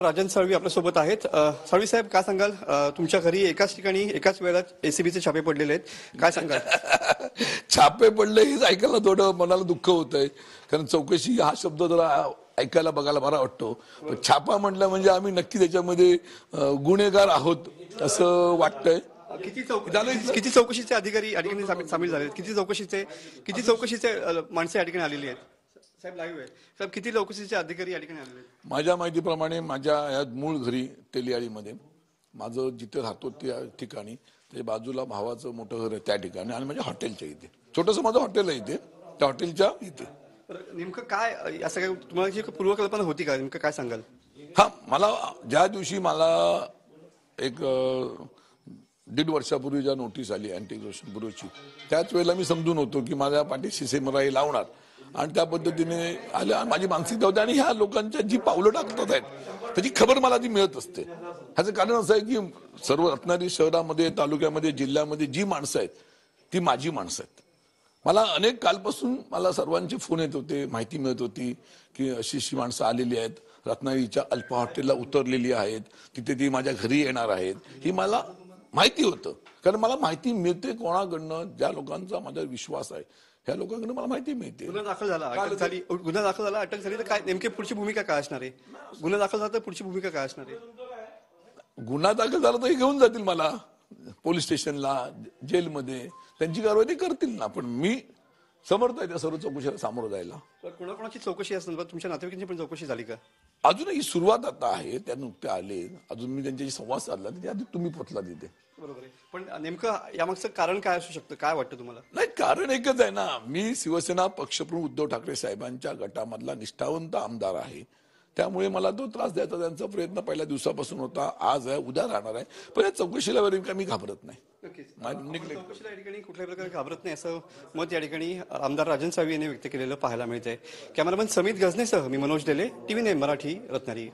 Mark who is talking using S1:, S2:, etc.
S1: राजन साळवी आपल्यासोबत आहेत. साळवी साहेब, काय सांगाल? तुमच्या घरी एकाच ठिकाणी एकाच वेळेला एसीबीचे छापे पडलेले आहेत, काय सांगाल?
S2: छापे पडले हेच ऐकायला थोडं मनाला दुःख होतंय, कारण चौकशी हा शब्द जरा ऐकायला बघायला बरा वाटतो. पण छापा म्हटलं म्हणजे आम्ही नक्की त्याच्यामध्ये गुन्हेगार आहोत असं वाटतंय.
S1: किती चौकशीचे अधिकारी या ठिकाणी सामील झाले? किती चौकशीचे माणसं या ठिकाणी आलेली आहेत? साहेब लाईव्ह आहे. साहेब, किती चौकशीचे अधिकारी या ठिकाणी आलेले आहेत?
S2: माझ्या माहितीप्रमाणे माझ्या या मूळ घरी तेलियाळीमध्ये माझं जिथे राहतो त्या ठिकाणी, ते बाजूला भावाचं मोठं घर आहे त्या ठिकाणी, आणि माझ्या हॉटेलच्या इथे छोटंसं माझं हॉटेल आहे इथे, त्या हॉटेलच्या इथे.
S1: नेमकं काय असं काय तुम्हाला जी पूर्वकल्पना होती का? नेमकं काय सांगाल?
S2: हा, मला ज्या दिवशी मला एक 1.5 वर्षापूर्वी ज्या नोटीस आली अँटी करप्शन ब्युरोची, त्याच वेळेला मी समजून होतो की माझ्या पाठीशी सेमराई लावणार, आणि त्या पद्धतीने आल्या माझी मानसिकता होती. आणि ह्या लोकांच्या जी पावलं टाकतात आहेत त्याची खबर मला ती मिळत असते. ह्याचं कारण असं आहे की सर्व रत्नागिरी शहरामध्ये, तालुक्यामध्ये, जिल्ह्यामध्ये जी माणसं आहेत ती माझी माणसं आहेत. मला अनेक कालपासून मला सर्वांचे फोन येत होते, माहिती मिळत होती की अशी माणसं आलेली आहेत, रत्नागिरीच्या अल्पा हॉटेलला उतरलेली आहेत, तिथे ती माझ्या घरी येणार आहेत. ही मला माहिती होतं, कारण मला माहिती मिळते कोणाकडनं, ज्या लोकांचा माझ्यावर विश्वास आहे ह्या लोकांकडून मला माहिती मिळते.
S1: गुन्हा दाखल झाला, अटक झाली, तर काय नेमकी पुढची भूमिका काय असणार आहे? गुन्हा दाखल झाला तर पुढची भूमिका काय असणार आहे?
S2: गुन्हा दाखल झाला तर घेऊन जातील मला पोलीस स्टेशनला, जेलमध्ये, त्यांची कारवाई ते करतील ना. पण मी समर्थ आहे त्या सर्व चौकशीला सामोरं जायला.
S1: कोणाकोणाची चौकशी असणार? तुमच्या नातेवाईकांची पण चौकशी झाली का?
S2: अजूनही सुरुवात आता आहे, त्या नुकते आले, अजून मी त्यांच्याशी संवाद साधला, त्याच्या आधी तुम्ही पोचला तिथे.
S1: बरोबर आहे, पण नेमकं यामागचं कारण काय असू शकतं? काय वाटतं तुम्हाला?
S2: नाही, कारण एकच आहे ना, मी शिवसेना पक्षप्रमुख उद्धव ठाकरे साहेबांच्या गटामधला निष्ठावंत आमदार आहे. त्यामुळे मला तो त्रास द्यायचा त्यांचा प्रयत्न पहिल्या दिवसापासून होता, आज आहे, उद्या राहणार आहे. पण या चौकशीला वगैरे मी घाबरत नाही.
S1: चौकशीला या ठिकाणी कुठल्याही प्रकारे घाबरत नाही असं मत या ठिकाणी आमदार राजन साळवी यांनी व्यक्त केलेलं पाहायला मिळतंय. कॅमेरामन समित गजनेसह मी मनोज डेले, TV9 मराठी, रत्नागिरी.